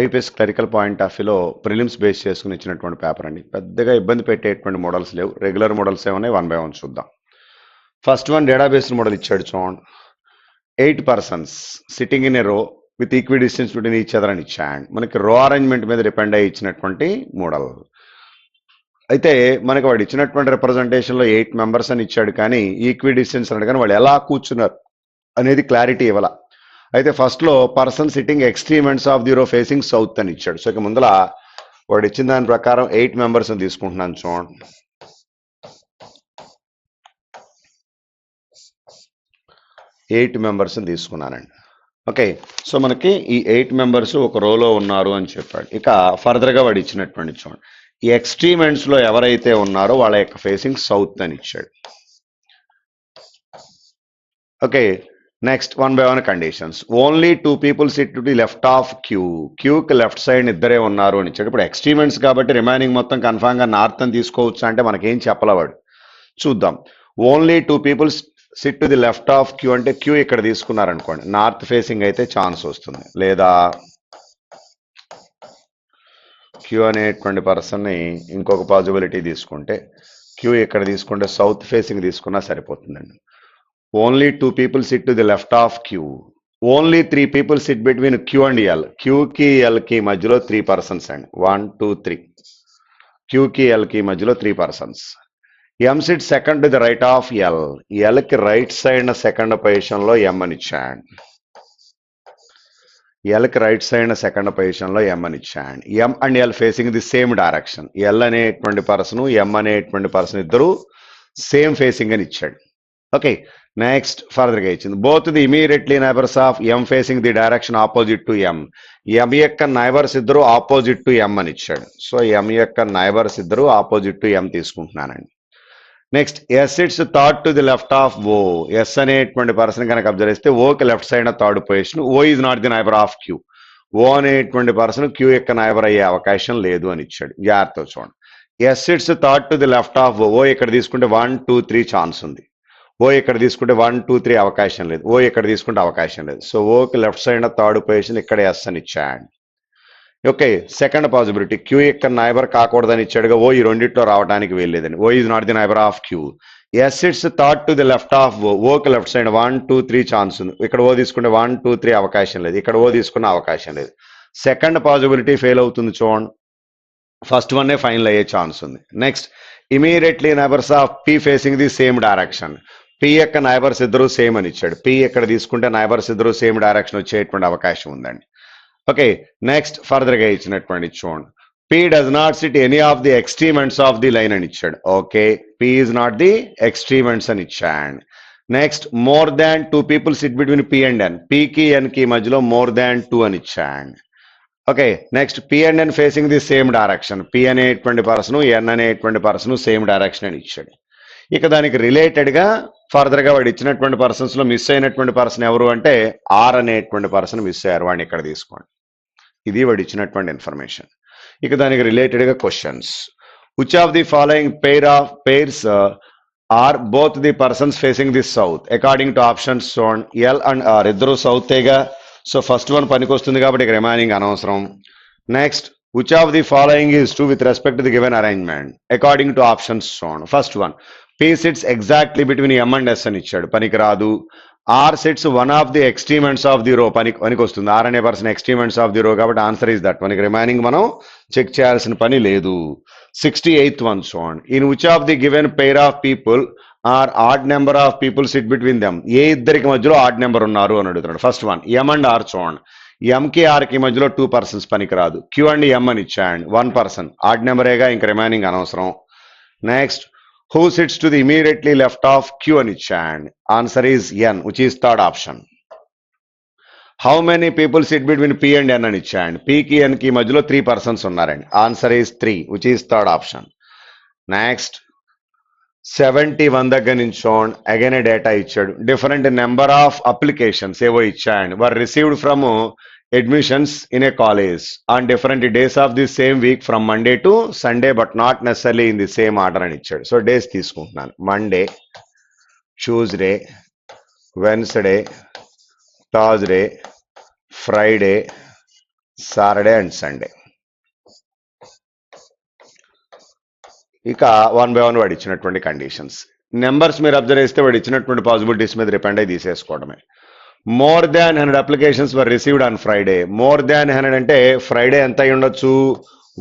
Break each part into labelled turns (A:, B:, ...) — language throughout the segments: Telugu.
A: ఐపీఎస్ క్లరికల్ పాయింట్ ఆఫ్ వ్యూలో ప్రిలిమ్స్ బేస్ చేసుకుని ఇచ్చినటువంటి పేపర్ అండి. పెద్దగా ఇబ్బంది పెట్టేటువంటి మోడల్స్ లేవు. రెగ్యులర్ మోడల్స్ ఏమన్నాయి, 1 by 1 చూద్దాం. ఫస్ట్ వన్ డేటాబేస్ మోడల్ ఇచ్చాడు. చూడండి, 8 persons సిట్టింగ్ ఇన్ ఏ రో with equi distance between each other అని ఇచ్చాడు. మనకి రో అరేంజ్మెంట్ మీద డిపెండ్ అయ్యి ఇచ్చినటువంటి మోడల్. అయితే మనకి వాడు ఇచ్చినటువంటి రిప్రజెంటేషన్లో 8 members అని ఇచ్చాడు, కానీ ఈక్వి డిస్టెన్స్ అన్నాడు, కానీ వాళ్ళు ఎలా కూర్చున్నారు అనేది క్లారిటీ ఇవ్వాల. అయితే ఫస్ట్లో person sitting extreme ends of the రో ఫేసింగ్ సౌత్ అని ఇచ్చాడు. సో ఇక ముందల వాడు ఇచ్చిన దాని ప్రకారం 8 members తీసుకుంటున్నాను. చూడండి, 8 members తీసుకున్నానండి. ఓకే, సో మనకి ఈ 8 members ఒక రోలో ఉన్నారు అని చెప్పాడు. ఇక ఫర్దర్గా వాడు ఇచ్చినటువంటి చూడండి, ఈ ఎక్స్ట్రీమ్ ఎండ్స్లో ఎవరైతే ఉన్నారో వాళ్ళ యొక్క ఫేసింగ్ సౌత్ అని ఇచ్చాడు. Okay, next 1 by 1 conditions. Only 2 people sit to the left of Q. క్యూకి లెఫ్ట్ సైడ్ ఇద్దరే ఉన్నారు అని ఇచ్చాడు. ఇప్పుడు ఎక్స్ట్రీమెంట్స్ కాబట్టి రిమైనింగ్ మొత్తం కన్ఫామ్గా నార్త్ అని తీసుకోవచ్చు అంటే మనకేం చెప్పలేవాడు. చూద్దాం. Only 2 people sit to the left of Q అంటే క్యూ ఇక్కడ తీసుకున్నారనుకోండి, నార్త్ ఫేసింగ్ అయితే ఛాన్స్ వస్తుంది. లేదా క్యూ అనేటువంటి పర్సన్ని ఇంకొక పాసిబిలిటీ తీసుకుంటే, క్యూ ఇక్కడ తీసుకుంటే సౌత్ ఫేసింగ్ తీసుకున్నా సరిపోతుందండి. Only 2 people sit to the left of Q. Only 3 people sit between Q and L. క్యూకి ఎల్కి మధ్యలో 3 persons అండి. 1 2 3. క్యూకి ఎల్కి మధ్యలో 3 persons. M sit second to the right of L. ఎల్కి రైట్ సైడ్ సెకండ్ పొజిషన్లో ఎం అని ఇచ్చాడు. ఎల్కి రైట్ సైడ్ సెకండ్ పొజిషన్లో ఎం అని ఇచ్చాడు. M and L facing the same direction. L అనేటువంటి పర్సన్, ఎం అనేటువంటి పర్సన్ ఇద్దరు సేమ్ ఫేసింగ్ అని ఇచ్చాడు. ఓకే, నెక్స్ట్ ఫర్దర్గా ఇచ్చింది. Both the immediately neighbours of M facing the direction opposite to M. M యొక్క నైబర్స్ ఇద్దరు ఆపోజిట్ టు ఎం అని ఇచ్చాడు. సో ఎం యొక్క నైబర్స్ ఇద్దరు ఆపోజిట్ టు ఎం తీసుకుంటున్నానండి. Next, S it's third to the left of O. S అనేటువంటి పర్సన్ కనుక అబ్జర్వ్ చేస్తే ఓకి left side third position. O is not the neighbour of Q. O అనేటువంటి పర్సన్ క్యూ యొక్క నైబర్ అయ్యే అవకాశం లేదు అని ఇచ్చాడు. జాగ్రత్త చూడండి. S it's third to the left of O. O ఇక్కడ తీసుకుంటే 1 2 3 ఛాన్స్ ఉంది. ఓ ఇక్కడ తీసుకుంటే 1 2 3 అవకాశం లేదు. ఓ ఇక్కడ తీసుకుంటే అవకాశం లేదు. సో ఓకి లెఫ్ట్ సైడ్ థర్డ్ పొజిషన్, ఇక్కడ ఎస్ అని ఇచ్చాడు. ఓకే, సెకండ్ పాసిబిలిటీ, క్యూ యొక్క నైబర్ కాకూడదని ఇచ్చాడుగా. ఓ ఈ రెండిట్లో రావడానికి వెళ్ళలేదని. O is not the neighbour of Q. S it's third to the left of O. ఓకి లెఫ్ట్ సైడ్ 1 2 3 ఛాన్స్ ఉంది. ఇక్కడ ఓ తీసుకుంటే 1 2 3 అవకాశం లేదు. ఇక్కడ ఓ తీసుకున్న అవకాశం లేదు. సెకండ్ పాసిబిలిటీ ఫెయిల్ అవుతుంది. చూడండి, ఫస్ట్ వన్నే ఫైనల్ అయ్యే ఛాన్స్ ఉంది. Next, immediately neighbours of P facing the same direction. P యొక్క నైబర్స్ ఇద్దరు సేమ్ అని ఇచ్చాడు. పి ఎక్కడ తీసుకుంటే నైబర్స్ ఇద్దరు సేమ్ డైరెక్షన్ వచ్చేటువంటి అవకాశం ఉందండి. ఓకే, నెక్స్ట్ ఫర్దర్గా ఇచ్చినటువంటి చూడండి, P does not sit any of the extreme ends of the line అని ఇచ్చాడు. Okay, P is not the extreme ends అని ఇచ్చాడు. Next, more than 2 people sit between P and N. పికి ఎన్కి మధ్యలో మోర్ దాన్ 2 అని ఇచ్చాడు. Okay, next, P and N facing the same direction. P అనేటువంటి పర్సన్, ఎన్ అనేటువంటి పర్సన్ సేమ్ డైరెక్షన్ అని ఇచ్చాడు. ఇక దానికి రిలేటెడ్గా ఫర్దర్గా వాడు ఇచ్చినటువంటి పర్సన్స్లో మిస్ అయినటువంటి పర్సన్ ఎవరు అంటే ఆర్ అనేటువంటి పర్సన్ మిస్ అయ్యారు. వాడిని ఇక్కడ తీసుకోండి. ఇది వాడు ఇచ్చినటువంటి ఇన్ఫర్మేషన్. ఇక దానికి రిలేటెడ్గా questions. Which of the following pairs are both the persons facing the south according to options. L and R ఇద్దరు సౌతేగా. సో ఫస్ట్ వన్ పనికి వస్తుంది కాబట్టి ఇక రిమైనింగ్ అనవసరం. Next, which of the following is true with respect to the given arrangement according to options. First one, P sits exactly between M and S అని ఇచ్చాడు. పనికి రాదు. R sits one of the extreme ends of the row. పనికి వస్తుంది. ఆర్ అనే person extreme ends of the row కాబట్టి ఆన్సర్ ఈజ్ దట్. మనకి రిమైనింగ్ మనం చెక్ చేయాల్సిన పని లేదు. 68th one. In which of the given pair of people are odd number of people sit between them. ఏ ఇద్దరికి మధ్యలో ఆడ్ నెంబర్ ఉన్నారు అని అడుగుతున్నాడు. First one, M and R. చూడండి, ఎంకి ఆర్కి మధ్యలో 2 persons పనికి రాదు. క్యూ అండ్ ఎం అని ఇచ్చాడు. 1 person ఆడ్ నెంబరేగా, ఇంక రిమైనింగ్ అనవసరం. Next, who sits to the immediately left of Q అని ఇచ్చాడు. Answer is N, which is third option. How many people sit between P and N అని ఇచ్చాడు. P కి N కి మధ్యలో 3 persons ఉన్నారండి. Answer is 3, which is third option. Next, 71 దగ్గర నుంచి చూడండి, అగైన్ డేటా ఇచ్చాడు. డిఫరెంట్ నెంబర్ ఆఫ్ అప్లికేషన్స్ ఏవో ఇచ్చాడు. వర్ received from admissions in a college on different days of the same week from Monday to Sunday but not necessarily in the same order అని ఇచ్చాడు. సో డేస్ తీసుకుంటున్నాను. Monday, Tuesday, Wednesday, Thursday, Friday, Saturday and Sunday. ఇక 1 by 1 వాడు ఇచ్చినటువంటి కండిషన్స్. నెంబర్స్ మీరు అబ్జర్వ్ చేస్తే వాడు ఇచ్చినటువంటి పాసిబిలిటీస్ మీద డిపెండ్ అయ్యి తీసేసుకోవడమే. More than 100 applications were received on Friday. More than 100 అంటే ఫ్రైడే ఎంత అయి ఉండొచ్చు,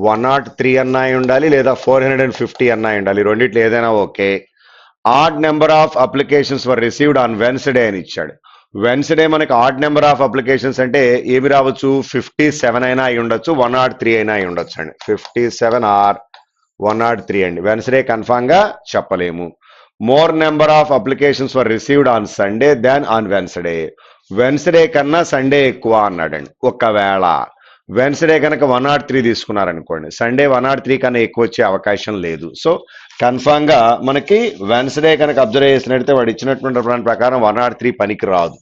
A: 103 అన్నా అయి ఉండాలి, లేదా 450 అన్నా అయి ఉండాలి, రెండిట్లో ఏదైనా okay. Add number of applications were received on Wednesday అని ఇచ్చాడు. వెన్స్డే మనకి ఆడ్ నెంబర్ ఆఫ్ అప్లికేషన్స్ అంటే ఏమి రావచ్చు, 57 అయినా అయి ఉండొచ్చు, 103 అయినా అయి ఉండొచ్చు అండి. 57 ఆర్ 103 అండి. వెన్స్డే కన్ఫామ్ గా చెప్పలేము. More number of applications were received on Sunday than on Wednesday. Wednesday కన్నా సండే ఎక్కువ అన్నాడండి. ఒకవేళ వెన్స్డే కనుక 103 తీసుకున్నారనుకోండి, సండే 103 కన్నా ఎక్కువ వచ్చే అవకాశం లేదు. సో కన్ఫామ్ గా మనకి వెన్స్డే కనుక అబ్జర్వ్ చేసినట్లయితే వాడు ఇచ్చినటువంటి ప్లాన్ ప్రకారం 103 పనికి రాదు.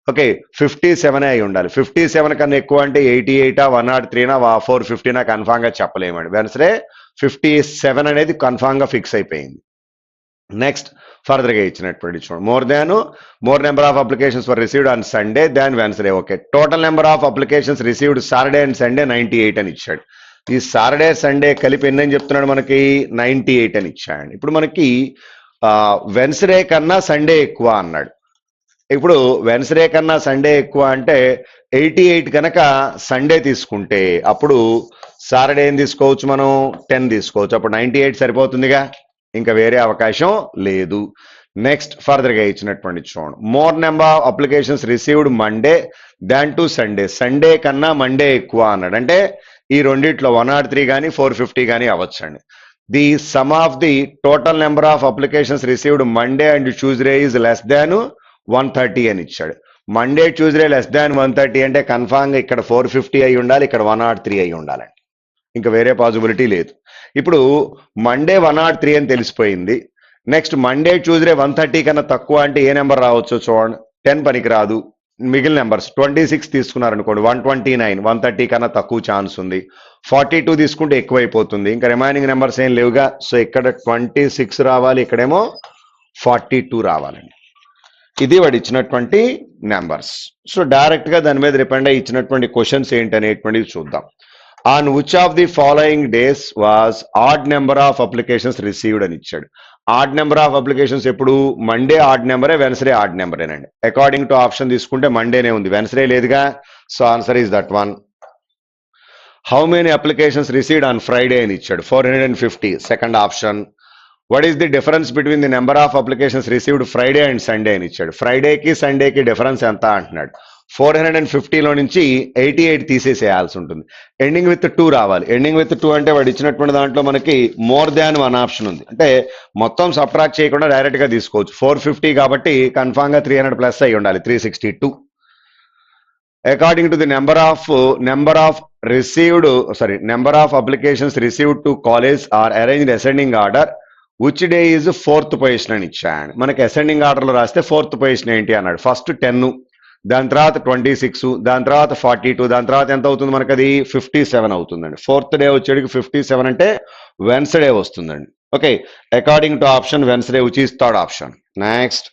A: ఓకే, 57 అయి ఉండాలి. 57 కన్నా ఎక్కువ అంటే 88 103 450 కన్ఫామ్ గా చెప్పలేమండి. వెన్స్డే 57 అనేది కన్ఫామ్ గా ఫిక్స్ అయిపోయింది. నెక్స్ట్ ఫర్దర్ గా ఇచ్చినటువంటి చూడండి, more number of applications for received on Sunday than Wednesday. Okay, total number of applications received Saturday and Sunday 98 అని ఇచ్చాడు. ఈ సాటర్డే సండే కలిపి ఎన్ని అని చెప్తున్నాడు మనకి, 98 అని ఇచ్చాడు. ఇప్పుడు మనకి వెన్స్డే కన్నా సండే ఎక్కువ అన్నాడు. ఇప్పుడు వెన్స్డే కన్నా సండే ఎక్కువ అంటే 88 కనుక సండే తీసుకుంటే అప్పుడు సాటర్డే ఏం తీసుకోవచ్చు, మనం 10 తీసుకోవచ్చు. అప్పుడు 98 సరిపోతుందిగా, ఇంకా వేరే అవకాశం లేదు. నెక్స్ట్ ఫర్దర్ గా ఇచ్చినటువంటి చూడండి, more number of applications received Monday than to Sunday. Sunday కన్నా మండే ఎక్కువ అన్నాడు. అంటే ఈ రెండిట్లో 103 కానీ 450 కానీ అవ్వచ్చండి. The sum of the total number of applications received Monday and Tuesday is less than 130 అని ఇచ్చాడు. మండే ట్యూస్డే లెస్ దాన్ 130 అంటే కన్ఫామ్ గా ఇక్కడ 450 అయి ఉండాలి, ఇక్కడ 103 అయి ఉండాలండి. ఇంకా వేరే పాసిబిలిటీ లేదు. ఇప్పుడు మండే 103 అని తెలిసిపోయింది. నెక్స్ట్ మండే ట్యూస్డే 130 కన్నా తక్కువ అంటే ఏ నెంబర్ రావచ్చు చూడండి, 10 పనికి రాదు. మిగిలిన నెంబర్స్ 26 తీసుకున్నారనుకోండి, 129, 130 కన్నా తక్కువ ఛాన్స్ ఉంది. 42 తీసుకుంటే ఎక్కువైపోతుంది. ఇంకా రిమైనింగ్ నెంబర్స్ ఏం లేవుగా. సో ఇక్కడ 26 రావాలి, ఇక్కడేమో 42 రావాలండి. ఇది వాడు ఇచ్చినటువంటి నెంబర్స్. సో డైరెక్ట్ గా దాని మీద డిపెండ్ అయ్యి ఇచ్చినటువంటి క్వశ్చన్స్ ఏంటనేటువంటిది చూద్దాం. On which of the following days was odd number of applications received అని ఇచ్చాడు. ఆడ్ నెంబర్ ఆఫ్ అప్లికేషన్స్ ఎప్పుడు, మండే ఆడ్ నెంబరే, వెన్స్డే ఆడ్ నెంబరేనండి. అకార్డింగ్ టు ఆప్షన్ తీసుకుంటే మండేనే ఉంది, వెన్స్డే లేదుగా. So answer is that one. How many applications received on Friday అని ఇచ్చాడు, 450, second option. What is the difference between the number of applications received Friday and Sunday అని ఇచ్చాడు. ఫ్రైడేకి సండేకి డిఫరెన్స్ ఎంత అంటున్నాడు. 450లో నుంచి 88 తీసేసేయాల్సి ఉంటుంది. ఎండింగ్ విత్ 2 రావాలి. ఎండింగ్ విత్ 2 అంటే వాడు ఇచ్చినటువంటి దాంట్లో మనకి మోర్ దాన్ 1 ఆప్షన్ ఉంది. అంటే మొత్తం సబ్ట్రాక్ట్ చేయకుండా డైరెక్ట్ గా తీసుకోవచ్చు. 450 కాబట్టి కన్ఫామ్ గా 300 ప్లస్ అయి ఉండాలి, 362. According to the number of applications received to college are arranged ascending order which day is 4th position అని ఇచ్చాడు. మనకి అసెండింగ్ ఆర్డర్ లో రాస్తే 4th పొజిషన్ ఏంటి అన్నాడు. ఫస్ట్ 10, దాని తర్వాత 26, దాని తర్వాత 42, దాని తర్వాత ఎంత అవుతుంది మనకి, అది 57 అవుతుందండి. 4th డే వచ్చేటికి 57 అంటే వెన్స్డే వస్తుందండి. Okay, according to option Wednesday which is third option. Next,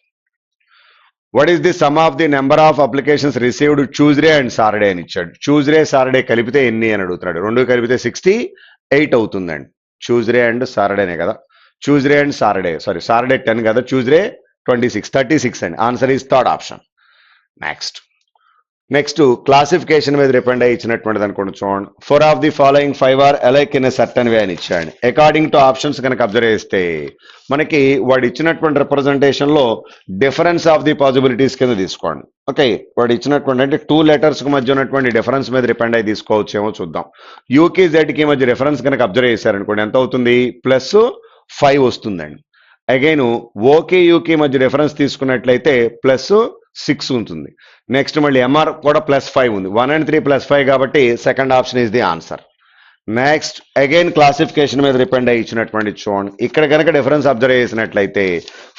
A: what is the sum of the number of applications received Tuesday and Saturday అని ఇచ్చాడు. ట్యూస్డే సాటర్డే కలిపితే ఎన్ని అని అడుగుతున్నాడు. రెండు కలిపితే 68 అవుతుందండి. ట్యూస్డే అండ్ సాటర్డేనే కదా, ట్యూస్డే అండ్ సాటర్డే, సాటర్డే 10 కదా, ట్యూస్డే 26, 36 అండి. Answer is third option. Next classification మీద డిపెండ్ అయ్యి ఇచ్చినటువంటిది అనుకోండి చూడండి. 4 of the following 5 are alike in a certain way అని ఇచ్చాడు. అకార్డింగ్ టు ఆప్షన్స్ కనుక అబ్జర్వ్ చేస్తే మనకి వాడు ఇచ్చినటువంటి రిప్రజెంటేషన్ లో డిఫరెన్స్ ఆఫ్ ది పాసిబిలిటీస్ కింద తీసుకోండి. ఓకే, వాడు ఇచ్చినటువంటి అంటే 2 లెటర్స్ కి మధ్య ఉన్నటువంటి డిఫరెన్స్ మీద డిపెండ్ అయ్యి తీసుకోవచ్చేమో చూద్దాం. యూకి జెడ్ కి మధ్య డిఫరెన్స్ కనుక అబ్జర్వ్ చేశారనుకోండి, ఎంత అవుతుంది, +5 వస్తుందండి. అగైన్ ఓకే యూకి మధ్య డిఫరెన్స్ తీసుకున్నట్లయితే +6 ఉంటుంది. నెక్స్ట్ మళ్ళీ ఎంఆర్ కూడా +5 ఉంది. 1 and 3 +5 కాబట్టి second option is the answer. Next again classification మీద డిపెండ్ అయ్యి ఇచ్చినటువంటి చూడండి. ఇక్కడ కనుక డిఫరెన్స్ అబ్జర్వ్ చేసినట్లయితే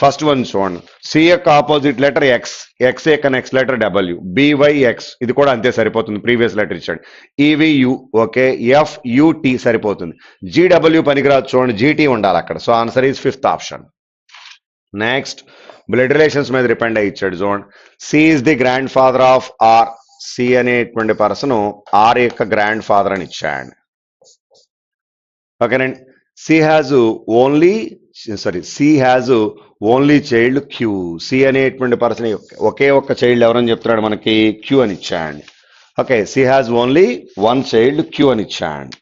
A: ఫస్ట్ వన్ చూడండి, సి యొక్క ఆపోజిట్ లెటర్ ఎక్స్, ఎక్స్ యొక్క నెక్స్ట్ లెటర్ డబ్ల్యూ, బివైఎక్స్ ఇది కూడా అంతే సరిపోతుంది, ప్రీవియస్ లెటర్ ఇచ్చాడు. ఈవియు ఓకే, ఎఫ్యుటి సరిపోతుంది. జిడబ్ల్యూ పనికిరాదు చూడండి, జిటి ఉండాలి అక్కడ. So answer is 5th option. Next blood relations మీద డిపెండ్ అయ్యి ఇచ్చాడు చూడండి. C is the grand father of R, C అనేటువంటి పర్సన్ ఆర్ యొక్క గ్రాండ్ ఫాదర్ అని ఇచ్చాడు. ఓకేనండి. C has only child Q. C అనేటువంటి పర్సన్ ఒకే ఒక్క చైల్డ్ ఎవరని చెప్తున్నాడు మనకి? క్యూ అని ఇచ్చాడు. Okay, C has only one child Q అని ఇచ్చాడు.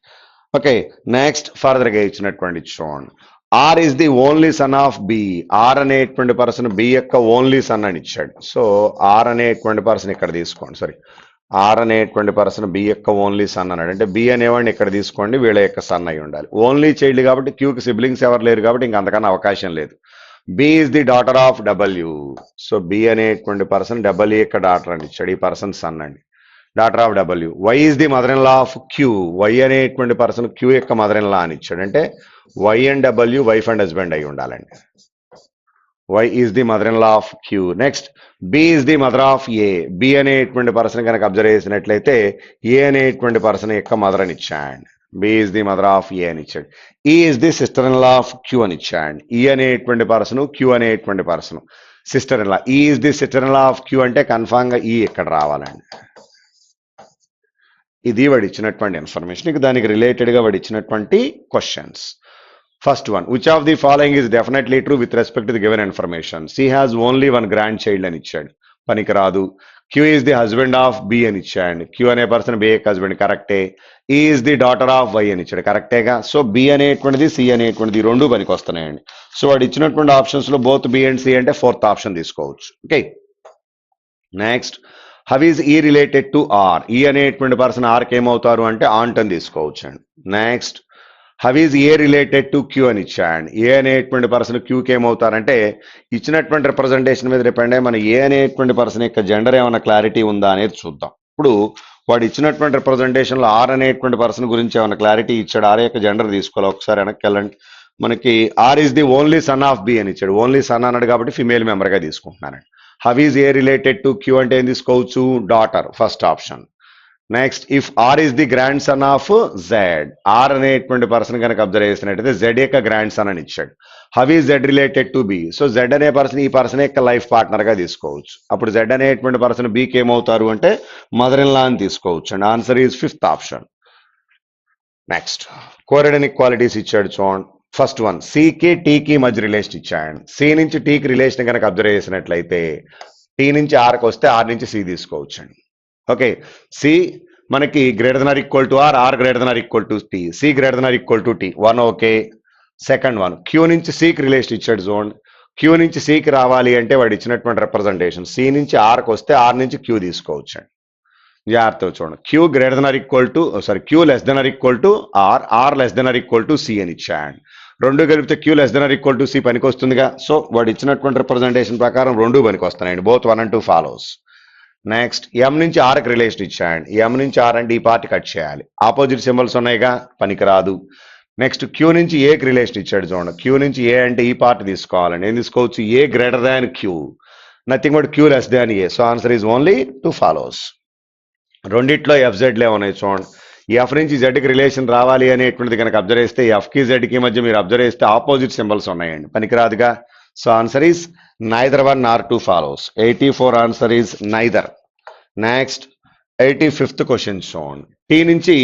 A: ఓకే, నెక్స్ట్ ఫర్దర్ గా ఇచ్చినటువంటి చూడండి. R is the only son of B. R అనేటువంటి పర్సన్ బి యొక్క ఓన్లీ సన్ అని ఇచ్చాడు. సో ఆర్ అనేటువంటి పర్సన్ ఇక్కడ తీసుకోండి. ఆర్ అనేటువంటి పర్సన్ బి యొక్క ఓన్లీ సన్ అన్నాడు. అంటే బి అనేవాడిని ఇక్కడ తీసుకోండి, వీళ్ళ యొక్క సన్ అయి ఉండాలి. ఓన్లీ చైల్డ్ కాబట్టి క్యూకి సిబ్లింగ్స్ ఎవరు లేరు కాబట్టి ఇంకా అంతకన్నా అవకాశం లేదు. B is the daughter of W. So B అనేటువంటి పర్సన్ డబ్ల్యూ యొక్క డాటర్ అని ఇచ్చాడు. ఈ పర్సన్ సన్ అండి, daughter of W. Y is the mother in law of Q. Y అనేటువంటి పర్సన్ క్యూ యొక్క మదర్ ఇన్ లా అని ఇచ్చాడు. అంటే Y and W wife and husband అయి ఉండాలండి. Y is the mother in law of Q. Next B is the mother of A. B అనేటువంటి పర్సన్ కనుక అబ్జర్వ్ చేసినట్లయితే ఏ అనేటువంటి పర్సన్ యొక్క మదర్ అని ఇచ్చాడు. B is the mother of A అని ఇచ్చాడు. E is the sister in law of Q అని ఇచ్చాడు. ఈ అనేటువంటి పర్సన్ క్యూ అనేటువంటి person sister in law. E is the sister in law of Q అంటే కన్ఫామ్ గా ఈ ఇక్కడ రావాలండి. ఇది వాడు ఇచ్చినటువంటి ఇన్ఫర్మేషన్. ఇక దానికి రిలేటెడ్ గా వాడు ఇచ్చినటువంటి questions. First one, which of the following is definitely true with respect to the given information. C has only one grand child అని ఇచ్చాడు, పనికిరాదు. Q is the husband of B అని ఇచ్చాడు. క్యూ అనే పర్సన్ బి యొక్క హస్బెండ్, కరెక్టే. E is the daughter of Y అని ఇచ్చాడు, కరెక్టేగా. సో బి అనేటువంటిది సి అనేటువంటిది రెండు పనికి వస్తున్నాయండి. సో వాడు ఇచ్చినటువంటి ఆప్షన్స్ లో బోత్ బి అండ్ సి అంటే ఫోర్త్ ఆప్షన్ తీసుకోవచ్చు. Okay, next, how is E related to R. E అనేటువంటి పర్సన్ ఆర్కి ఏమవుతారు అంటే ఆంట్ అని తీసుకోవచ్చు అండి. Next, how is A related to Q అని ఇచ్చాడు. ఏ అనేటువంటి పర్సన్ క్యూకి ఏమవుతారంటే ఇచ్చినటువంటి రిప్రజెంటేషన్ మీద డిపెండ్ అయ్యి మన ఏ అనేటువంటి పర్సన్ యొక్క జెండర్ ఏమైనా క్లారిటీ ఉందా అనేది చూద్దాం. ఇప్పుడు వాడు ఇచ్చినటువంటి రిప్రజెంటేషన్ లో ఆర్ అనేటువంటి పర్సన్ గురించి ఏమైనా క్లారిటీ ఇచ్చాడు. ఆర్ యొక్క జెండర్ తీసుకోవాలి. ఒకసారి వెనక్కి వెళ్ళండి. మనకి R is the only son of B అని ఇచ్చాడు. ఓన్లీ సన్ అన్నాడు కాబట్టి ఫిమేల్ మెంబర్ గా తీసుకుంటున్నానండి. How is A related to Q అంటే ఏం తీసుకోవచ్చు? Daughter, first option. Next, if R is the grand son of Z. R అనేటువంటి పర్సన్ కనుక అబ్జర్వ్ చేసినట్టయితే జెడ్ యొక్క గ్రాండ్ సన్ అని ఇచ్చాడు. How is Z related to B. So Z అనే పర్సన్ ఈ పర్సన్ యొక్క లైఫ్ పార్ట్నర్ గా తీసుకోవచ్చు. అప్పుడు జెడ్ అనేటువంటి పర్సన్ బికి ఏమవుతారు అంటే మదర్ ఇన్ లా అని తీసుకోవచ్చు and answer is fifth option. Next, coded inequalities ఇచ్చాడు చూడండి. ఫస్ట్ వన్, సికి టీకి మధ్య రిలేషన్ ఇచ్చాడు. సి నుంచి టీకి రిలేషన్ కనుక అబ్జర్వ్ చేసినట్లయితే టీ నుంచి ఆర్కి వస్తే ఆర్ నుంచి సి తీసుకోవచ్చు అండి. ఓకే, సి మనకి greater than or equal to R, R greater than or equal to T, C greater than or equal to T. One okay. Second one, Q నుంచి సికి రిలేషన్ ఇచ్చాడు జోన్. క్యూ నుంచి సికి రావాలి అంటే వాడు ఇచ్చినటువంటి రిప్రజెంటేషన్ సి నుంచి ఆర్కి వస్తే ఆర్ నుంచి క్యూ తీసుకోవచ్చు అండి. జాగ్రత్తగా చూడండి. Q greater than or equal to Q less than or equal to R, R less than or equal to C అని ఇచ్చాడు. రెండు కలిపితే Q less than or equal to C పనికి వస్తుందిగా. సో వాడు ఇచ్చినటువంటి రిప్రజెంటేషన్ ప్రకారం రెండు పనికి వస్తున్నాయండి. Both 1 and 2 follows. నెక్స్ట్, ఎం నుంచి ఆర్కి రిలేషన్ ఇచ్చాడు. ఎం నుంచి ఆర్ అంటే ఈ పార్ట్ కట్ చేయాలి. ఆపోజిట్ సింబల్స్ ఉన్నాయిగా, పనికిరాదు. నెక్స్ట్, క్యూ నుంచి ఏకి రిలేషన్ ఇచ్చాడు చూడండి. క్యూ నుంచి ఏ అంటే ఈ పార్ట్ తీసుకోవాలండి. ఏం తీసుకోవచ్చు? A greater than Q, nothing but Q less than A. So answer is only 2 follows. రెండిట్లో ఎఫ్జెడ్లే ఉన్నాయి చూడండి. ఎఫ్ నుంచి జెడ్కి రిలేషన్ రావాలి అనేటువంటిది కనుక అబ్జర్వ్ చేస్తే ఎఫ్కి జెడ్కి మధ్య మీరు అబ్జర్వ్ చేస్తే ఆపోజిట్ సింబల్స్ ఉన్నాయండి, పనికిరాదుగా. So answer is neither 1 nor 2 follows. 84 answer is neither. Next, 85th question చూడండి. టీ నుంచి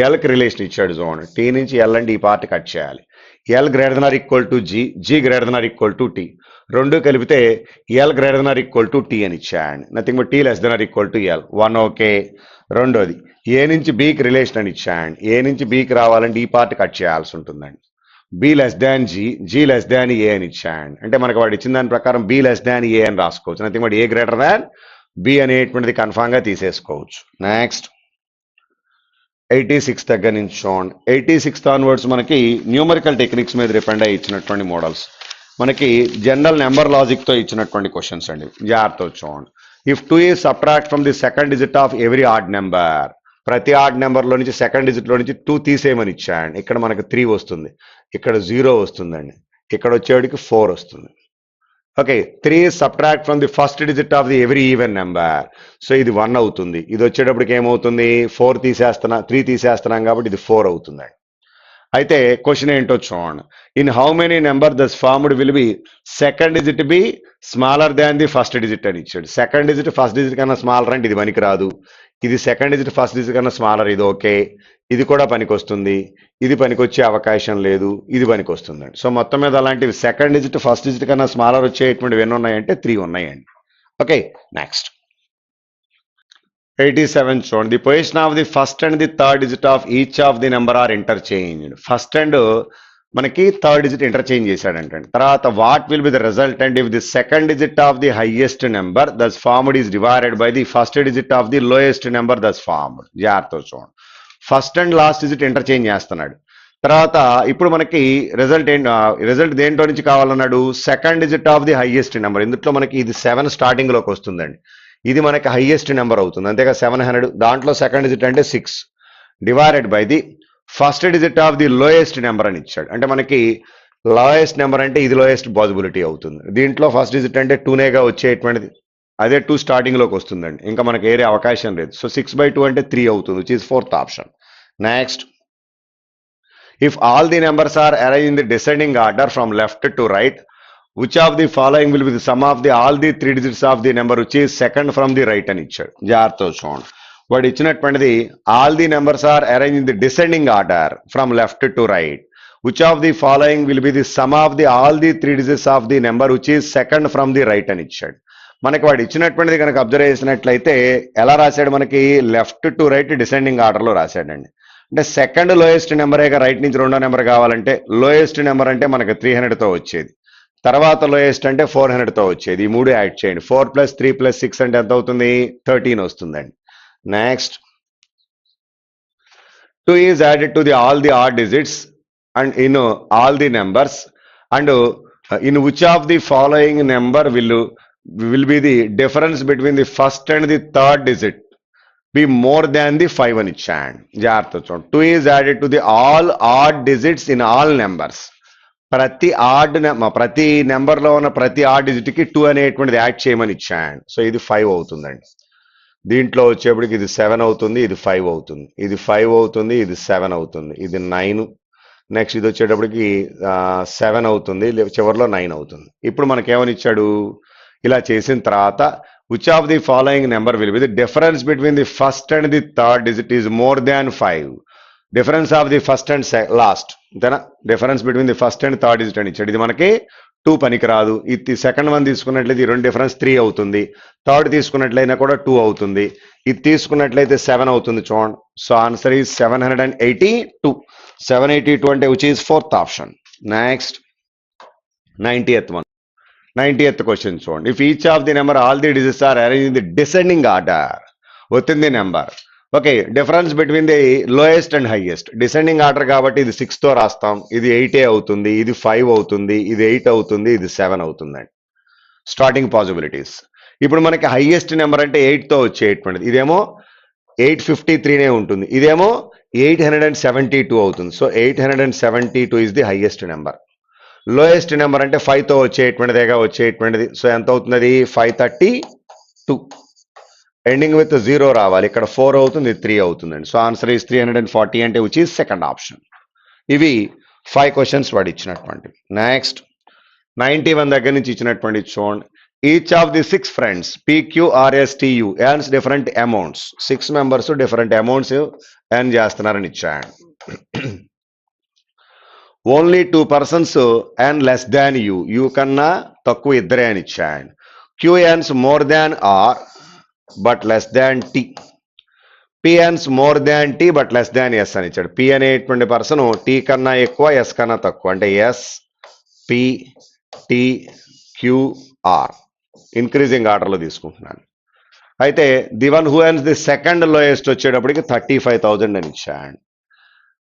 A: ఎల్కి రిలేషన్ ఇచ్చాడు చూడండి. టీ నుంచి ఎల్ అంటే ఈ పార్ట్ కట్ చేయాలి. L greater than or equal to G, G greater than or equal to T. రెండు కలిపితే L greater than or equal to T అని ఇచ్చాడు. Nothing but T less than or equal to L. One okay. రెండోది, ఏ నుంచి బికి రిలేషన్ అని ఇచ్చాడు. ఏ నుంచి బికి రావాలంటే ఈ పార్ట్ కట్ చేయాల్సి ఉంటుందండి. B less than G, G less than A అని ఇచ్చాడు. అంటే మనకు వాడు ఇచ్చిన దాని ప్రకారం బి లెస్ దాన్ ఏ అని రాసుకోవచ్చు. Nothing but A greater than B అనేటువంటిది కన్ఫామ్ గా తీసేసుకోవచ్చు. నెక్స్ట్, 86 దగ్గర నుంచి చూడండి. 86 ఆన్వర్డ్స్ మనకి న్యూమరికల్ టెక్నిక్స్ మీద డిపెండ్ అయ్యి ఇచ్చినటువంటి మోడల్స్. మనకి జనరల్ నెంబర్ లాజిక్ తో ఇచ్చినటువంటి క్వశ్చన్స్ అండి. జాగ్రత్త చూడండి. If 2 is subtract from the second digit of every odd number. ప్రతి ఆడ్ నెంబర్ లో నుంచి సెకండ్ డిజిట్ లో నుంచి 2 తీసేయమని ఇచ్చాడు. ఇక్కడ మనకు 3 వస్తుంది, ఇక్కడ 0 వస్తుందండి, ఇక్కడ వచ్చేవాడికి 4 వస్తుంది. Okay, 3 is subtract from the first digit of the every even number. So ఇది 1 అవుతుంది. ఇది వచ్చేటప్పటికి ఏమవుతుంది? 3 తీసేస్తున్నాం కాబట్టి ఇది 4 అవుతుందండి. అయితే క్వశ్చన్ ఏంటో చూడండి. In how many number thus formed will be second digit be smaller than the first digit అని ఇచ్చాడు. సెకండ్ డిజిట్ ఫస్ట్ డిజిట్ కన్నా స్మాలర్ అంటే ఇది పనికి రాదు. ఇది సెకండ్ డిజిట్ ఫస్ట్ డిజిట్ కన్నా స్మాలర్, ఇది ఓకే. ఇది కూడా పనికొస్తుంది, ఇది పనికొచ్చే అవకాశం లేదు, ఇది పనికి వస్తుందండి. సో మొత్తం మీద అలాంటివి సెకండ్ డిజిట్ ఫస్ట్ డిజిట్ కన్నా స్మాలర్ వచ్చేటువంటివి ఎన్ని ఉన్నాయంటే 3 ఉన్నాయండి. ఓకే, నెక్స్ట్ 87 చూడండి. The position of the first and the third digit of each of the number are interchanged. First and మనకి థర్డ్ డిజిట్ ఇంటర్చేంజ్ చేశాడంటే, తర్వాత what will be the resultant if the second digit of the highest number thus formed is divided by the first digit of the lowest number thus formed. జాగ్రత్త చూడండి, first and last digit interchange చేస్తున్నాడు. తర్వాత ఇప్పుడు మనకి రిజల్ట్ దేంట్లో నుంచి కావాలన్నాడు, second digit of the highest number. ఇందులో మనకి ఇది 7 స్టార్టింగ్ లోకి వస్తుందండి, ఇది మనకి హైయెస్ట్ నెంబర్ అవుతుంది, అంతేగా 700. దాంట్లో సెకండ్ డిజిట్ అంటే 6 divided by the first digit of the lowest number అని ఇచ్చాడు. అంటే మనకి లోయెస్ట్ నెంబర్ అంటే ఇది లోయెస్ట్ పాసిబిలిటీ అవుతుంది. దీంట్లో ఫస్ట్ డిజిట్ అంటే 2నేగా వచ్చేటువంటిది, అదే 2 స్టార్టింగ్ లోకి వస్తుందండి, ఇంకా మనకి ఏరే అవకాశం లేదు. సో 6/2 అంటే 3 అవుతుంది, which is 4th option. Next, if all the numbers are arrange in the descending order from left to right, which of the following will be the sum of the all the 3 digits of the number which is second from the right అని ఇచ్చాడు. జాగ్రత్త చూడండి, వాడు ఇచ్చినటువంటిది all the numbers are arrange in the descending order from left to right, which of the following will be the sum of the all the 3 digits of the number which is second from the right అని ఇచ్చాడు. మనకి వాడు ఇచ్చినటువంటిది కనుక అబ్జర్వ్ చేసినట్లయితే ఎలా రాశాడు, మనకి లెఫ్ట్ టు రైట్ డిసెండింగ్ ఆర్డర్లో రాశాడండి. అంటే సెకండ్ లోయెస్ట్ నెంబరేగా రైట్ నుంచి రెండో నెంబర్ కావాలంటే, లోయెస్ట్ నెంబర్ అంటే మనకి 300తో వచ్చేది, తర్వాత లోయెస్ట్ అంటే 400తో వచ్చేది. ఈ 3 యాడ్ చేయండి, 4 + 3 + 6 అంటే ఎంత అవుతుంది, 13 వస్తుందండి. Next, 2 is added to the all the odd digits and in all the numbers and in which of the following number will be the difference between the first and the third digit be more than the 5 అని ఇచ్చాడు. జాగ్రత్త చూడండి, 2 is added to the all odd digits in all numbers. ప్రతి నెంబర్లో ఉన్న ప్రతి ఆడ్ డిజిట్కి 2 అనేటువంటిది యాడ్ చేయమని ఇచ్చాడు. సో ఇది 5 అవుతుందండి. దీంట్లో వచ్చేప్పటికి ఇది 7 అవుతుంది, ఇది 5 అవుతుంది, ఇది 5 అవుతుంది, ఇది 7 అవుతుంది, ఇది 9. నెక్స్ట్ ఇది వచ్చేటప్పటికి 7 అవుతుంది, చివరిలో 9 అవుతుంది. ఇప్పుడు మనకేమని ఇచ్చాడు, ఇలా చేసిన తర్వాత which of the following number will be the difference between the first and the third digit is more than 5. Difference of the first and last, అంతేనా, difference between the first and third digit అని ఇచ్చాడు. ఇది మనకి 2 పనికిరాదు. ఇది సెకండ్ వన్ తీసుకున్నట్లయితే ఈ 2 డిఫరెన్స్ 3 అవుతుంది, థర్డ్ తీసుకున్నట్లయినా కూడా 2 అవుతుంది, ఇది తీసుకున్నట్లయితే 7 అవుతుంది. చూడండి, సో ఆన్సర్ ఈజ్ 782. 782 అంటే which is 4th option. Next 90th question చూడండి. If each of the number all the digits are arrange in the descending order within the number. Okay, difference between the lowest and highest, descending order కాబట్టి ఇది 6తో రాస్తాం, ఇది 8 అవుతుంది, ఇది 5 అవుతుంది, ఇది 8 అవుతుంది, ఇది 7 అవుతుందండి. Starting possibilities. ఇప్పుడు మనకి హైయెస్ట్ నెంబర్ అంటే 8తో వచ్చేటువంటిది, ఇదేమో 853నే ఉంటుంది, ఇదేమో 872 అవుతుంది. So 872 is the highest number. Lowest number అంటే 5తో వచ్చేటువంటిదేగా వచ్చేటువంటిది. సో ఎంత అవుతుంది, అది 532. ఎండింగ్ విత్ 0 రావాలి, ఇక్కడ 4 అవుతుంది, 3 అవుతుందండి. సో ఆన్సర్ ఈజ్ 340 అంటే విచ్ ఈజ్ సెకండ్ ఆప్షన్. ఇవి 5 క్వశ్చన్స్ వాడు ఇచ్చినటువంటి. నెక్స్ట్ 91 దగ్గర నుంచి ఇచ్చినటువంటి చూడండి. Each of the 6 friends PQRSTU earns different amounts. 6 members different amounts earn చేస్తున్నారని ఇచ్చాడు. Only 2 persons earn less than you కన్నా తక్కువ ఇద్దరే అని ఇచ్చాడు. Q earns more than R but less than T. P earns more than T but less than S అని ఇచ్చాడు. P అనేటువంటి పర్సన్ T కన్నా ఎక్కువ, S కన్నా తక్కువ, అంటే S P T Q R increasing ఆర్డర్లో తీసుకుంటున్నాను. అయితే the one who earns the second lowest వచ్చేటప్పటికి 35,000 అని ఇచ్చాడు.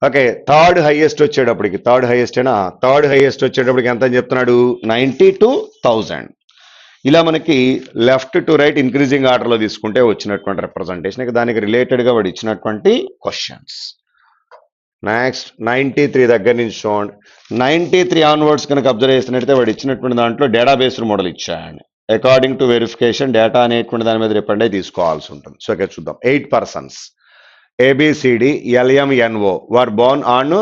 A: ఓకే, థర్డ్ హైయెస్ట్ వచ్చేటప్పటికి థర్డ్ హైయెస్ట్ వచ్చేటప్పటికి ఎంత అని చెప్తున్నాడు, 92,000. ఇలా మనకి లెఫ్ట్ టు రైట్ ఇంక్రీజింగ్ ఆర్డర్లో తీసుకుంటే వచ్చినటువంటి రిప్రజెంటేషన్, దానికి రిలేటెడ్గా వాడు ఇచ్చినటువంటి క్వశ్చన్స్. నెక్స్ట్ 93 దగ్గర నుంచి చూడండి. 93 ఆన్వర్డ్స్ కనుక అబ్జర్వ్ చేసినట్టయితే వాడు ఇచ్చినటువంటి దాంట్లో డేటాబేస్డ్ మోడల్ ఇచ్చాడు. అకార్డింగ్ టు వెరిఫికేషన్ డేటా అనేటువంటి దాని మీద డిపెండ్ అయి తీసుకోవాల్సి ఉంటుంది. సో ఇక్కడ చూద్దాం. 8 persons ABCD LMNO were born on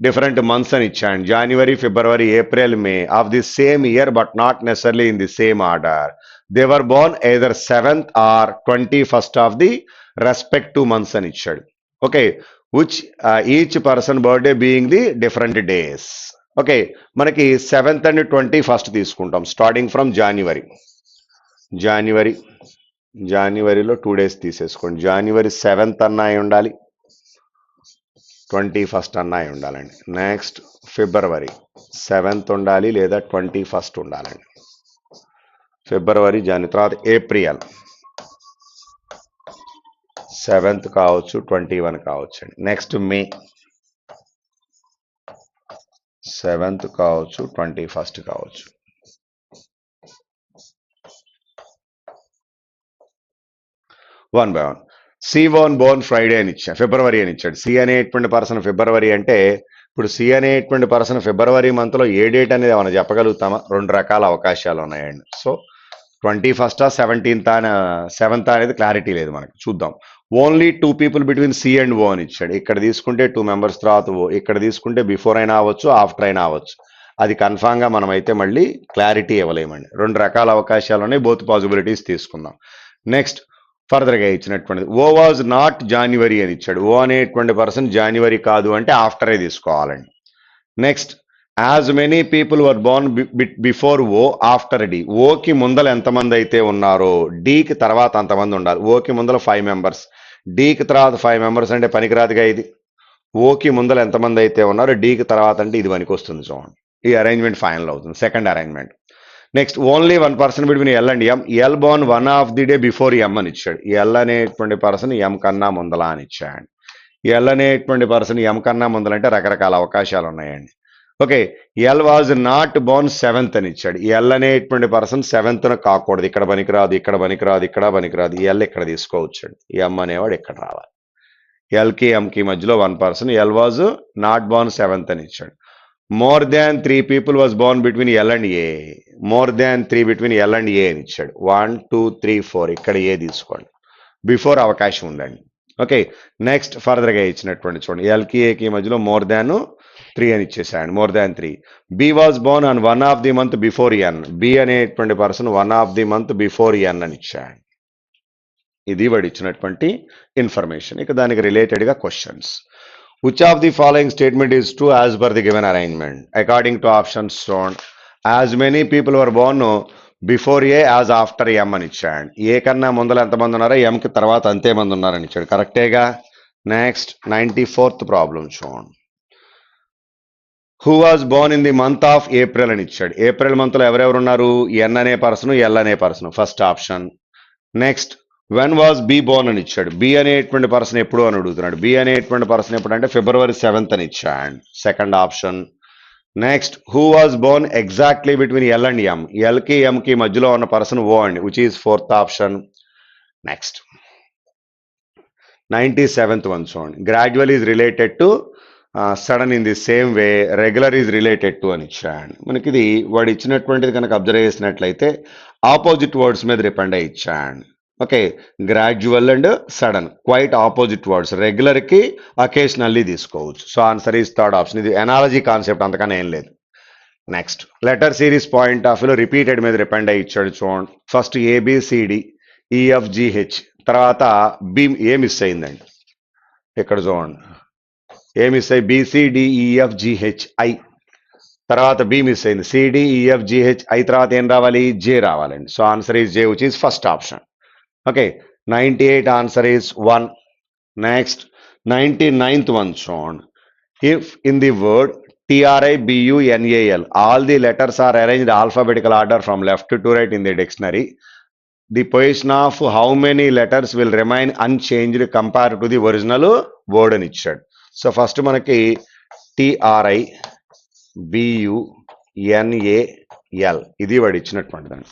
A: different months అని ఇచ్చాను. January, February, April, May of the same year but not necessarily in the same order. They were born either 7th or 21st of the respective months అని ఇచ్చాడు. Okay, which each person birthday being the different days. Okay, మనకి 7th అండ్ 21st తీసుకుంటాం స్టార్టింగ్ ఫ్రమ్ జనవరిలో 2 days తీసేసుకోండి. జనవరి 7th అన్నా అయి ఉండాలి, 21st అన్నా అయి ఉండాలండి. నెక్స్ట్ ఫిబ్రవరి 7th ఉండాలి లేదా 21st ఉండాలండి. ఫిబ్రవరి, జనవరి. తర్వాత ఏప్రిల్ 7th కావచ్చు, 21 కావచ్చు అండి. నెక్స్ట్ మే 7th కావచ్చు, 21st కావచ్చు. One by one. C one born Friday అని ఇచ్చాడు, ఫిబ్రవరి అని ఇచ్చాడు. సి అనేటువంటి పర్సన్ ఫిబ్రవరి అంటే, ఇప్పుడు సి అనేటువంటి పర్సన్ ఫిబ్రవరి మంత్లో ఏ డేట్ అనేది ఏమైనా చెప్పగలుగుతామా? 2 రకాల అవకాశాలు ఉన్నాయండి. సో 21st 7th అనేది క్లారిటీ లేదు మనకి, చూద్దాం. Only 2 people between C and O అని ఇచ్చాడు. ఇక్కడ తీసుకుంటే 2 members తర్వాత ఓ, ఇక్కడ తీసుకుంటే బిఫోర్ అయినా అవ్వచ్చు, ఆఫ్టర్ అయినా అవ్వచ్చు. అది కన్ఫామ్గా మనం అయితే మళ్ళీ క్లారిటీ ఇవ్వలేమండి. 2 రకాల అవకాశాలు ఉన్నాయి, బోత్ పాసిబిలిటీస్ తీసుకుందాం. నెక్స్ట్ ఫర్దర్గా ఇచ్చినటువంటిది ఓ వాజ్ నాట్ జాన్యువరి అని ఇచ్చాడు. ఓ అనేటువంటి పర్సన్ జాన్యువరి కాదు అంటే ఆఫ్టరే తీసుకోవాలండి. Next as many people were born before O after D. ఓకి ముందల ఎంతమంది అయితే ఉన్నారో డీకి తర్వాత అంతమంది ఉండాలి. ఓకి ముందల 5 members, డీకి తర్వాత 5 members అంటే పనికిరాదుగా ఇది. ఓకి ముందల ఎంతమంది అయితే ఉన్నారో డీకి తర్వాత అంటే ఇది పనికి వస్తుంది. చూడండి, ఈ అరేంజ్మెంట్ ఫైనల్ అవుతుంది, second arrangement. Next only 1 person between L and M. L born 1 of the day before M అని ఇచ్చాడు. ఎల్ అనేటువంటి పర్సన్ ఎం కన్నా ముందల అని ఇచ్చాడు. ఎల్ అనేటువంటి పర్సన్ ఎం కన్నా ముందల అంటే రకరకాల అవకాశాలు ఉన్నాయండి. Okay, L was not born 7th అని ఇచ్చాడు. ఎల్ అనేటువంటి పర్సన్ 7th కాకూడదు, ఇక్కడ పనికిరాదు, ఇక్కడ పనికిరాదు, ఇక్కడ పనికిరాదు. ఎల్ ఇక్కడ తీసుకోవచ్చాడు. ఎం అనేవాడు ఇక్కడ రావాలి. ఎల్కి ఎంకి మధ్యలో 1 person. L was not born 7th అని ఇచ్చాడు. More than 3 people was born between L and A. More than 3 between L and A అని ఇచ్చాడు. 1 2 3 4 ఇక్కడ ఏ తీసుకోండి, బిఫోర్ అవకాశం ఉందండి. ఓకే, నెక్స్ట్ ఫర్దర్గా ఇచ్చినటువంటి చూడండి, ఎల్కి ఏకి మధ్యలో మోర్ దాన్ 3 అని ఇచ్చేసాడు. More than 3. B was born on 1 of the month before N. B అనేటువంటి person 1 of the month before N అని ఇచ్చాడు. ఇది వాడు ఇచ్చినటువంటి ఇన్ఫర్మేషన్. ఇక దానికి రిలేటెడ్గా questions. Which of the following statement is true as per the given arrangement? According to options shown, as many people were born before A as after M అని ఇచ్చాడు. ఏ కన్నా ముందర ఎంతమంది ఉన్నారో ఎంకి తర్వాత అంతే మంది ఉన్నారని ఇచ్చాడు. కరెక్టేగా. నెక్స్ట్ 94th ప్రాబ్లం చూడండి. Who was Born in the month of April అని ఇచ్చాడు. ఏప్రిల్ మంత్లో ఎవరెవరు ఉన్నారు? ఎన్ అనే పర్సన్, ఎల్ అనే person, first option. Next when was be born అని ఇచ్చాడు. బి అనేటువంటి పర్సన్ ఎప్పుడు అని అడుగుతున్నాడు. బి అనేటువంటి పర్సన్ ఎప్పుడు అంటే ఫిబ్రవరి 7th అని ఇచ్చాడు, second option. Next who was born exactly between L and M. ఎల్కి ఎంకి మధ్యలో ఉన్న పర్సన్ ఓ అండి, which is 4th option. Next 97th one చూడండి. Gradual is related to sudden in the same way, regular is related to అని ఇచ్చాడు. మనకి ఇది వాడు ఇచ్చినటువంటిది కనుక అబ్జర్వ్ చేసినట్లయితే ఆపోజిట్ వర్డ్స్ మీద డిపెండ్ అయ్యి ఇచ్చాడు. Okay, gradual and sudden quite opposite words. రెగ్యులర్కి అకేషనల్లీ తీసుకోవచ్చు. So answer is third option. ఇది ఎనాలజీ కాన్సెప్ట్, అంతకన్నా ఏం లేదు. Next letter series point of వ్యూలో రిపీటెడ్ మీద డిపెండ్ అయ్యి ఇచ్చాడు. చూడండి, ఫస్ట్ ఏబిసిడి ఈఎఫ్జిహెచ్, తర్వాత బి ఏ మిస్ అయిందండి. ఇక్కడ చూడండి, ఏ మిస్ అయ్యి బిసిడిఈఎఫ్జిహెచ్ఐ, తర్వాత బి మిస్ అయింది, సిడిఈఎఫ్జిహెచ్ఐ తర్వాత ఏం రావాలి? జే రావాలండి. So answer is J, which is first option. Okay, 98 answer is 1. Next 99th one shown. If in the word TRIBUNAL all the letters are arranged alphabetical order from left to right in the dictionary, the position of how many letters will remain unchanged compared to the original word అని ఇచ్చాడు. సో ఫస్ట్ మనకి TRIBUNAL ఇది వాడు ఇచ్చినటువంటి దాన్ని.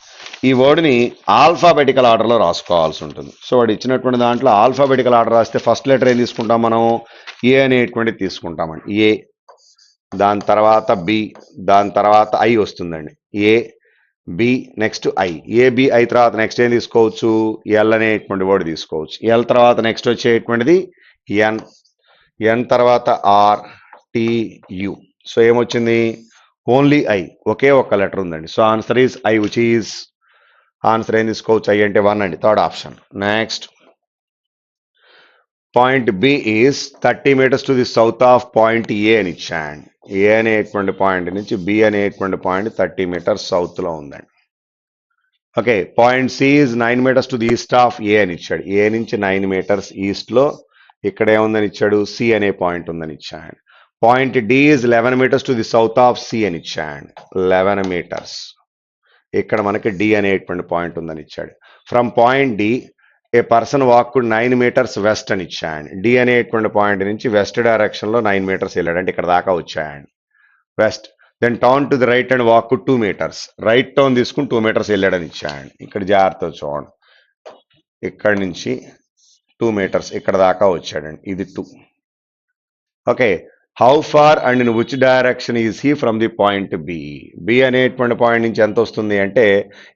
A: ఈ వర్డ్ని ఆల్ఫాబెటికల్ ఆర్డర్లో రాసుకోవాల్సి ఉంటుంది. సో వాడు ఇచ్చినటువంటి దాంట్లో ఆల్ఫాబెటికల్ ఆర్డర్ రాస్తే ఫస్ట్ లెటర్ ఏం తీసుకుంటాం మనం? ఏ అనేటువంటిది తీసుకుంటామండి. ఏ, దాని తర్వాత బి, దాని తర్వాత ఐ వస్తుందండి. A B next I, ABI తర్వాత నెక్స్ట్ ఏం తీసుకోవచ్చు? ఎల్ అనేటువంటి వర్డ్ తీసుకోవచ్చు. ఎల్ తర్వాత నెక్స్ట్ వచ్చేటువంటిది ఎన్, ఎన్ తర్వాత ఆర్, TU. సో ఏమొచ్చింది? ఓన్లీ ఐ, ఒకే ఒక్క లెటర్ ఉందండి. So answer is I, which is answer ఏం తీసుకోవచ్చు? ఐ అంటే 1 అండి, third option. Next point B is 30 meters to the south of point A అని ఇచ్చాడు. ఏ అనేటువంటి పాయింట్ నుంచి బి అనేటువంటి పాయింట్ 30 meters సౌత్లో ఉందండి. Okay, point C is 9 meters to the east of A అని ఇచ్చాడు. ఏ నుంచి 9 meters ఈస్ట్లో ఇక్కడ ఏముందని ఇచ్చాడు? సి అనే పాయింట్ ఉందని ఇచ్చాడు. Point D is 11 meters to the south of C అని ఇచ్చాడు. 11 meters ఇక్కడ మనకి డి అనేటువంటి పాయింట్ ఉందని ఇచ్చాడు. From point D a person walk 9 meters west అని ఇచ్చాడు. డి అనేటువంటి పాయింట్ నుంచి వెస్ట్ డైరెక్షన్లో 9 meters వెళ్ళాడు, అంటే ఇక్కడ దాకా వచ్చాడు west. Then turn to the right and walk 2 meters, right turn తీసుకుని 2 meters వెళ్ళాడని ఇచ్చాడు. ఇక్కడ జాగ్రత్త చూడండి, ఇక్కడ నుంచి 2 meters ఇక్కడ దాకా వచ్చాడండి, ఇది 2. Okay, how far and in which direction is he from the point B? B అనేటువంటి పాయింట్ నుంచి ఎంత వస్తుంది అంటే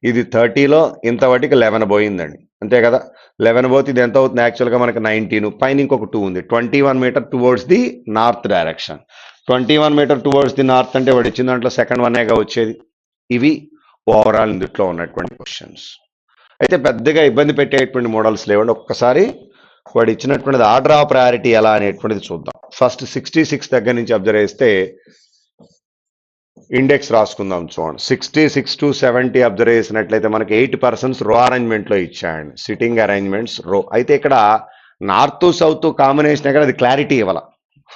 A: ఇది 30లో ఇంతవరకు 11 పోయిందండి, అంతే కదా. 11 పోతే ఇది ఎంత అవుతుంది? యాక్చువల్గా మనకి 19, పైన ఇంకొక 2 ఉంది. 21 meter towards the north direction. 21 meter towards the north అంటే వాడు ఇచ్చిన దాంట్లో సెకండ్ వన్నేగా వచ్చేది. ఇవి ఓవరాల్ ఇందులో ఉన్నటువంటి క్వశ్చన్స్. అయితే పెద్దగా ఇబ్బంది పెట్టేటువంటి మోడల్స్ లేవండి. ఒక్కసారి వాడు ఇచ్చినటువంటిది ఆర్డర్ ఆఫ్ ప్రయారిటీ ఎలా అనేటువంటిది చూద్దాం. ఫస్ట్ 66 దగ్గర నుంచి అబ్జర్వ్ చేస్తే ఇండెక్స్ రాసుకుందాం. చూడండి, 66 to 70 అబ్జర్వ్ చేసినట్లయితే మనకి 8 persons రో అరేంజ్మెంట్లో ఇచ్చాడు, సిట్టింగ్ అరేంజ్మెంట్స్ రో. అయితే ఇక్కడ నార్త్ సౌత్ కాంబినేషన్ ఇక్కడ అది క్లారిటీ ఇవ్వాల,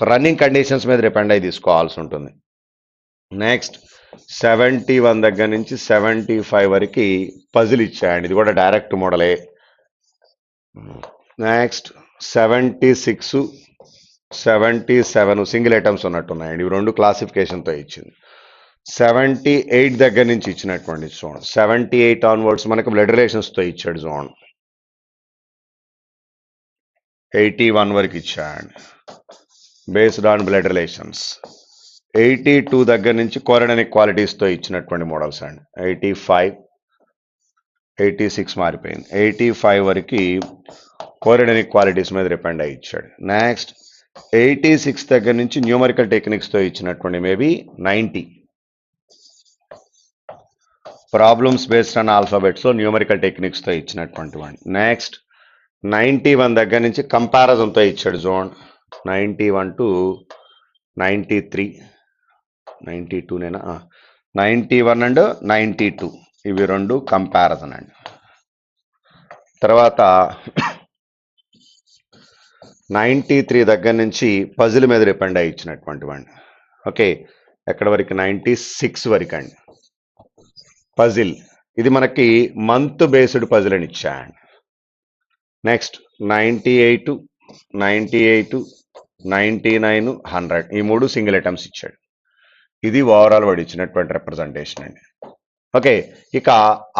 A: రన్నింగ్ కండిషన్స్ మీద డిపెండ్ అయి తీసుకోవాల్సి ఉంటుంది. నెక్స్ట్ 71 దగ్గర నుంచి 75 వరకు పజిల్ ఇచ్చాడు, ఇది కూడా డైరెక్ట్ మోడలే. నెక్స్ట్ 76, 77 సింగిల్ ఐటమ్స్ ఉన్నట్టున్నాయండి, ఇవి రెండు క్లాసిఫికేషన్తో ఇచ్చింది. 78 దగ్గర నుంచి ఇచ్చినటువంటి చూడండి, 78 ఆన్వర్డ్స్ మనకు బ్లడ్ రిలేషన్స్తో ఇచ్చాడు. చూడండి 81 వరకు ఇచ్చాడు బేస్డ్ ఆన్ బ్లడ్ రిలేషన్స్. 82 దగ్గర నుంచి కోరడనిక్ క్వాలిటీస్తో ఇచ్చినటువంటి మోడల్స్ అండి. 85, 86 మారిపోయింది. 85 వరకు కోరడనిక్ క్వాలిటీస్ మీద డిపెండ్ అయ్యి ఇచ్చాడు. నెక్స్ట్ 86 దగ్గర నుంచి న్యూమరికల్ టెక్నిక్స్తో ఇచ్చినటువంటి మేబీ 90 ప్రాబ్లమ్స్ బేస్డ్ ఆన్ ఆల్ఫాబెట్స్లో న్యూమరికల్ టెక్నిక్స్తో ఇచ్చినటువంటి వాడిని. నెక్స్ట్ 91 దగ్గర నుంచి కంపారిజన్తో ఇచ్చాడు. జోన్ 91 to 93, 92 నేనా, 91 and 92 ఇవి రెండు కంపారిజన్ అండి. తర్వాత 93 దగ్గర నుంచి పజిల్ మీద డిపెండ్ అయ్యి ఇచ్చినటువంటి వాడిని. ఓకే, ఎక్కడ వరకు? 96 వరకు అండి పజిల్. ఇది మనకి మంత్ బేస్డ్ పజిల్ అని ఇచ్చాడు. నెక్స్ట్ 98, 99, 100 ఈ మూడు సింగిల్ ఐటమ్స్ ఇచ్చాడు. ఇది ఓవరాల్ వాడు ఇచ్చినటువంటి రిప్రజెంటేషన్ అండి. ఓకే, ఇక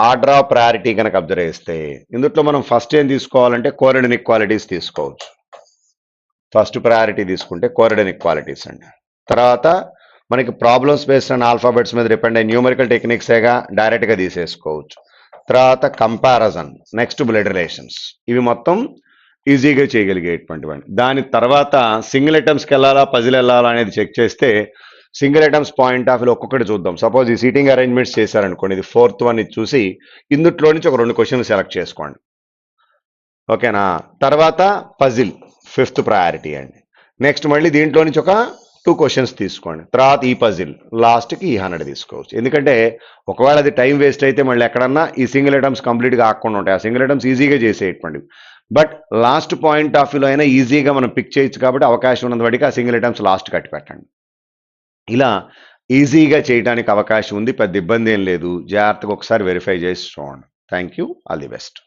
A: ఆర్డర్ ఆఫ్ ప్రయారిటీ కనుక అబ్జర్వ్ చేస్తే ఇందులో మనం ఫస్ట్ ఏం తీసుకోవాలంటే కోరడనిక్ క్వాలిటీస్ తీసుకోవచ్చు. ఫస్ట్ ప్రయారిటీ తీసుకుంటే కోరడనిక్ క్వాలిటీస్ అండి. తర్వాత మనకి ప్రాబ్లమ్స్ బేస్డ్ ఆన్ ఆల్ఫాబెట్స్ మీద డిపెండ్ అయ్యి న్యూమరికల్ టెక్నిక్సేగా డైరెక్ట్గా తీసేసుకోవచ్చు. తర్వాత కంపారిజన్, నెక్స్ట్ బ్లడ్ రిలేషన్స్, ఇవి మొత్తం ఈజీగా చేయగలిగేటువంటివండి. దాని తర్వాత సింగిల్ ఐటమ్స్కి వెళ్ళాలా పజిల్ వెళ్ళాలా అనేది చెక్ చేస్తే సింగిల్ ఐటమ్స్ పాయింట్ ఆఫ్ వ్యూలో ఒక్కొక్కటి చూద్దాం. సపోజ్ ఈ సీటింగ్ అరేంజ్మెంట్స్ చేశారనుకోండి, ఇది 4th one ఇది చూసి ఇందులో నుంచి ఒక 2 questions సెలెక్ట్ చేసుకోండి. ఓకేనా, తర్వాత పజిల్ 5th priority అండి. నెక్స్ట్ మళ్ళీ దీంట్లో నుంచి ఒక 2 questions తీసుకోండి. తర్వాత ఈ పజిల్, లాస్ట్కి ఈ 100 తీసుకోవచ్చు. ఎందుకంటే ఒకవేళ అది టైం వేస్ట్ అయితే మళ్ళీ ఎక్కడన్నా ఈ సింగిల్ ఐటమ్స్ కంప్లీట్గా ఆకుండా ఉంటాయి. ఆ సింగిల్ ఐటమ్స్ ఈజీగా చేసేటువంటివి. బట్ లాస్ట్ పాయింట్ ఆఫ్ వ్యూలో అయినా ఈజీగా మనం పిక్ చేయొచ్చు కాబట్టి అవకాశం ఉన్నంత వాడికి ఆ సింగిల్ ఐటమ్స్ లాస్ట్ కట్టి పెట్టండి. ఇలా ఈజీగా చేయడానికి అవకాశం ఉంది, పెద్ద ఇబ్బంది ఏం లేదు. జాగ్రత్తగా ఒకసారి వెరిఫై చేసి చూడండి. Thank you, all the best.